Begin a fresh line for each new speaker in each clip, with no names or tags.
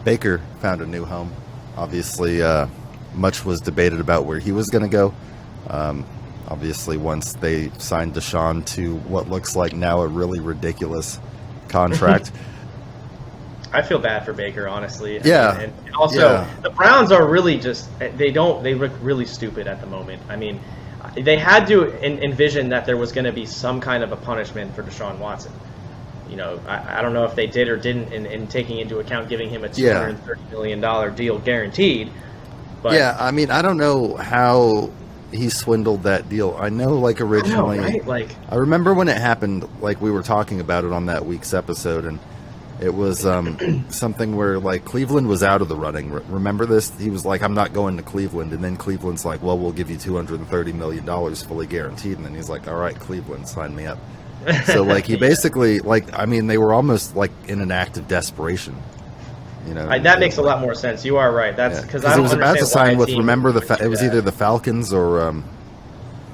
Baker found a new home. Obviously, much was debated about where he was going to go. Obviously, once they signed Deshaun to what looks like now a really ridiculous contract.
I feel bad for Baker, honestly.
Yeah.
And also, the Browns are really they look really stupid at the moment. I mean, they had to envision that there was going to be some kind of a punishment for Deshaun Watson. You know, I don't know if they did or didn't in taking into account giving him a $230 million deal guaranteed. But
yeah, I mean, I don't know how he swindled that deal. I know, like, originally,
I know, right?
I remember when it happened, like, we were talking about it on that week's episode, and it was something where, like, Cleveland was out of the running. Remember this? He was like, I'm not going to Cleveland. And then Cleveland's like, well, we'll give you $230 million fully guaranteed. And then he's like, all right, Cleveland, sign me up. So, like, he basically, like, I mean, they were almost, like, in an act of desperation. You know,
that makes a lot more sense. You are right. That's because
he was about to sign with, remember, it was either the Falcons or,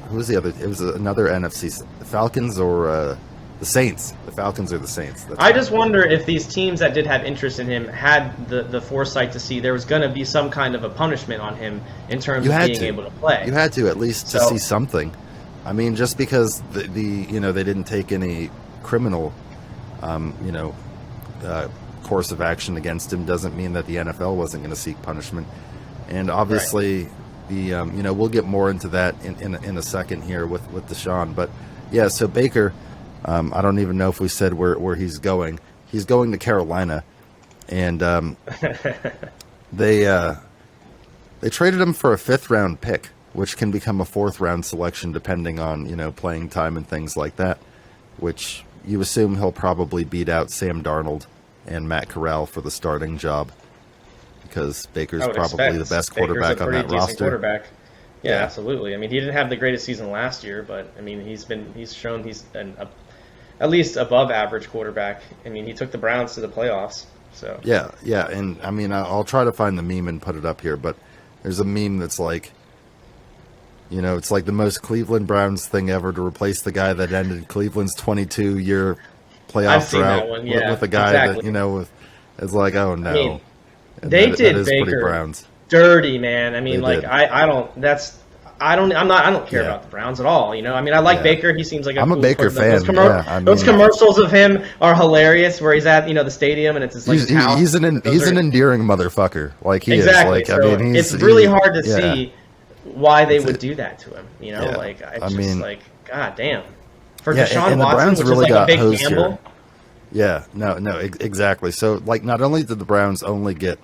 who was the other? It was another NFC, the Falcons or the Saints. The Falcons or the Saints.
I just wonder if these teams that did have interest in him had the foresight to see there was going to be some kind of a punishment on him in terms of being able to play.
You had to at least to see something. I mean, just because the you know, they didn't take any criminal, you know, course of action against him doesn't mean that the NFL wasn't going to seek punishment. And obviously, the you know, we'll get more into that in a second here with Deshaun. But yeah, so Baker. I don't even know if we said where he's going. He's going to Carolina, and they traded him for a 5th-round pick, which can become a 4th-round selection depending on, you know, playing time and things like that. Which you assume he'll probably beat out Sam Darnold and Matt Corral for the starting job, because Baker's probably the best quarterback on that roster.
Quarterback. Yeah, absolutely. I mean, he didn't have the greatest season last year, but I mean, he's shown he's at least above average quarterback. I mean, he took the Browns to the playoffs. So
yeah, and I mean, I'll try to find the meme and put it up here, but there's a meme that's like, you know, it's like the most Cleveland Browns thing ever to replace the guy that ended Cleveland's 22-year playoff drought with a guy that, you know, it's like, oh no,
I mean, they did Baker
Browns
dirty, man. I mean, like, I don't care about the Browns at all. You know, I mean, I like Baker. He seems like
I'm a Baker fan.
Those commercials of him are hilarious, where he's at, you know, the stadium and it's just like
he's an endearing motherfucker. Like he
is. Like,
so I mean,
it's really hard to see why they would do that to him. You know, like it's just like, god damn. For Deshaun Watson, which
really
is like a big gamble.
Yeah, no, exactly. So, like, not only did the Browns only get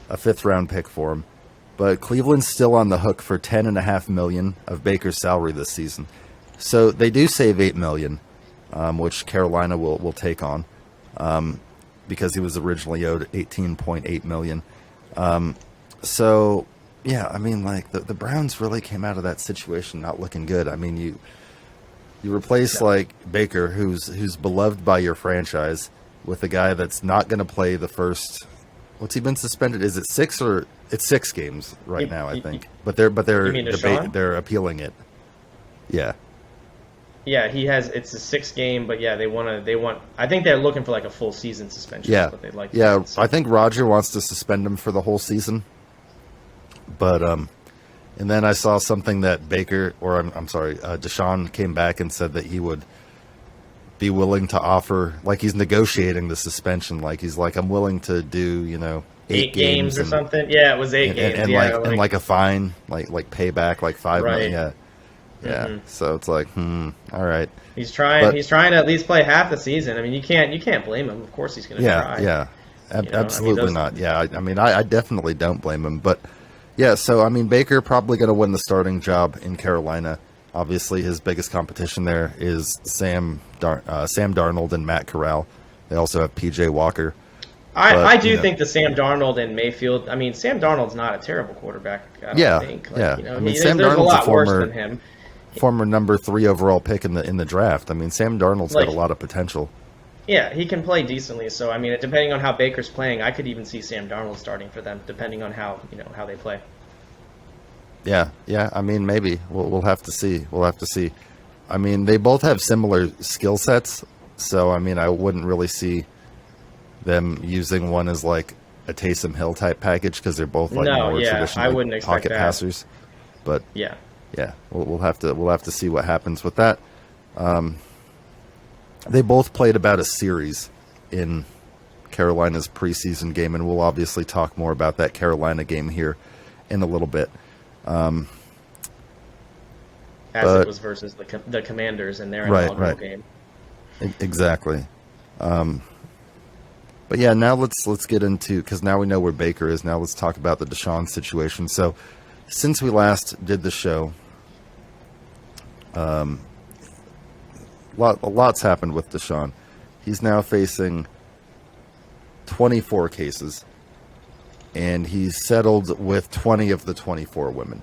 a 5th-round pick for him, but Cleveland's still on the hook for $10.5 million of Baker's salary this season. So they do save $8 million, which Carolina will take on, because he was originally owed $18.8 million. So yeah, I mean, like the Browns really came out of that situation not looking good. I mean, you replace like Baker, who's beloved by your franchise, with a guy that's not going to play the first. What's he been suspended? Is it 6 or it's 6 games right now? I think, but they're appealing it. Yeah.
Yeah, he has. It's a 6 game, but yeah, they want. I think they're looking for like a full season suspension.
Yeah,
but they'd like.
Yeah, I think Roger wants to suspend him for the whole season. But and then I saw something that Baker, or I'm sorry, Deshaun came back and said that he would be willing to offer, like he's negotiating the suspension, like he's like, I'm willing to do, you know,
8 games or something. Yeah, it was 8 games.
And like a fine, like payback, like $5 million. Yeah. Yeah. Mm-hmm. So it's like, all right.
He's trying to at least play half the season. I mean, you can't blame him. Of course he's going to try.
Yeah. Absolutely not. Yeah. I mean, I definitely don't blame him. But yeah, so I mean, Baker probably going to win the starting job in Carolina. Obviously, his biggest competition there is Sam Darnold and Matt Corral. They also have P.J. Walker.
I do think the Sam Darnold and Mayfield. I mean, Sam Darnold's not a terrible quarterback. I don't think. Like, you know,
I mean, Sam Darnold's
a lot worse than him.
Former number 3 overall pick in the draft. I mean, Sam Darnold's got a lot of potential.
Yeah, he can play decently. So I mean, depending on how Baker's playing, I could even see Sam Darnold starting for them, depending on how they play.
Yeah. I mean, maybe we'll have to see. I mean, they both have similar skill sets, so I mean, I wouldn't really see them using one as like a Taysom Hill type package because they're both like
No,
more
yeah, I
traditional
wouldn't expect
pocket
that.
passers. But
Yeah.
yeah, we'll have to see what happens with that. They both played about a series in Carolina's preseason game, and we'll obviously talk more about that Carolina game here in a little bit.
As it was versus the Commanders in their inaugural game.
Exactly. But yeah, now let's get into, because now we know where Baker is. Now let's talk about the Deshaun situation. So since we last did the show, lots happened with Deshaun. He's now facing 24 cases, and he's settled with 20 of the 24 women.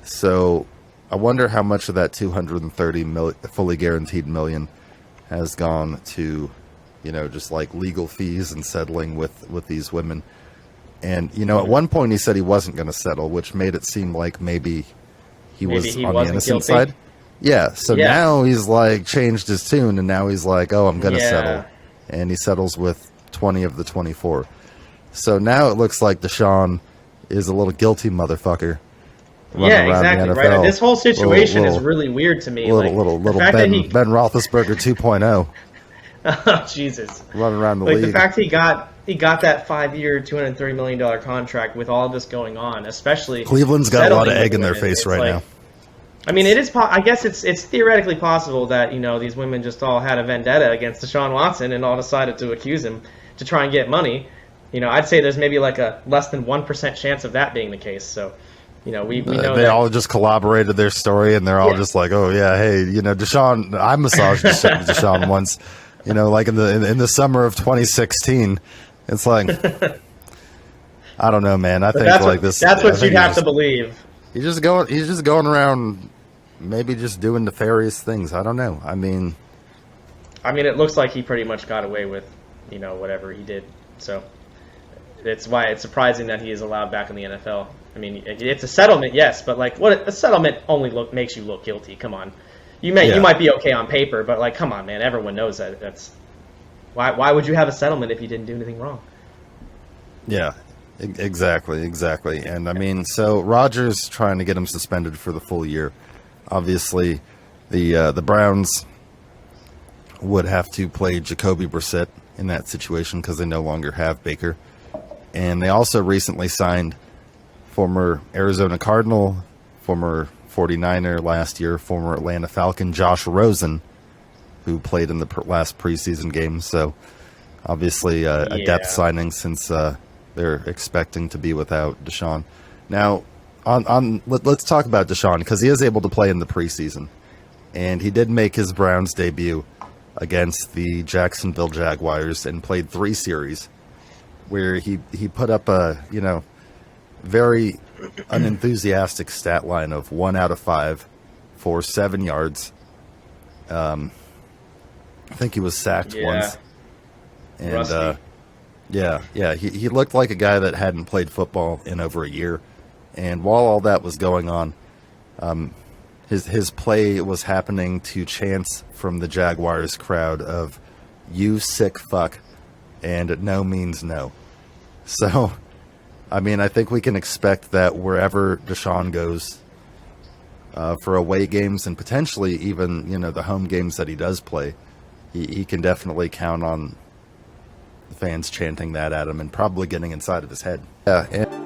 So I wonder how much of that 230 fully guaranteed million has gone to, just like legal fees and settling with these women. And, at one point he said he wasn't going to settle, which made it seem like maybe he was on the innocent side. Yeah. So now he's like changed his tune, and now he's like, oh, I'm going to settle. And he settles with 20 of the 24. So now it looks like Deshaun is a little guilty mother-fucker.
Yeah, exactly. Right. This whole situation is really weird to me.
Little Ben Roethlisberger 2.0.
Oh, Jesus.
Running around the league.
The fact he got that 5-year, $230 million contract with all of this going on, especially
Cleveland's got a lot of egg in their face right now.
I mean, it is. I guess it's theoretically possible that these women just all had a vendetta against Deshaun Watson and all decided to accuse him to try and get money. I'd say there's maybe like a less than 1% chance of that being the case. So, we know
they all just corroborated their story, and they're all just like, oh yeah, hey, Deshaun. I massaged Deshaun once. Like in the summer of 2016. It's like, I don't know, man. I think like this.
That's what you'd have to believe.
He's just going around, maybe just doing nefarious things. I don't know. I mean,
it looks like he pretty much got away with, whatever he did. So it's why it's surprising that he is allowed back in the NFL. I mean, it's a settlement, yes, but like, what a settlement only makes you look guilty. Come on, you might be okay on paper, but like, come on, man. Everyone knows that. That's why would you have a settlement if you didn't do anything wrong?
Yeah. Exactly. And I mean, so Rodgers trying to get him suspended for the full year. Obviously, the Browns would have to play Jacoby Brissett in that situation because they no longer have Baker. And they also recently signed former Arizona Cardinal, former 49er last year, former Atlanta Falcon Josh Rosen, who played in the last preseason game. So obviously a depth signing since they're expecting to be without Deshaun. Now, let's talk about Deshaun because he is able to play in the preseason, and he did make his Browns debut against the Jacksonville Jaguars and played 3 series, where he put up a very unenthusiastic stat line of 1 out of 5 for 7 yards. I think he was sacked once, and he looked like a guy that hadn't played football in over a year. And while all that was going on, his play was happening to chants from the Jaguars crowd of "You sick fuck," and "No means no." So, I mean, I think we can expect that wherever Deshaun goes for away games and potentially even the home games that he does play, he can definitely count on fans chanting that at him and probably getting inside of his head. Yeah.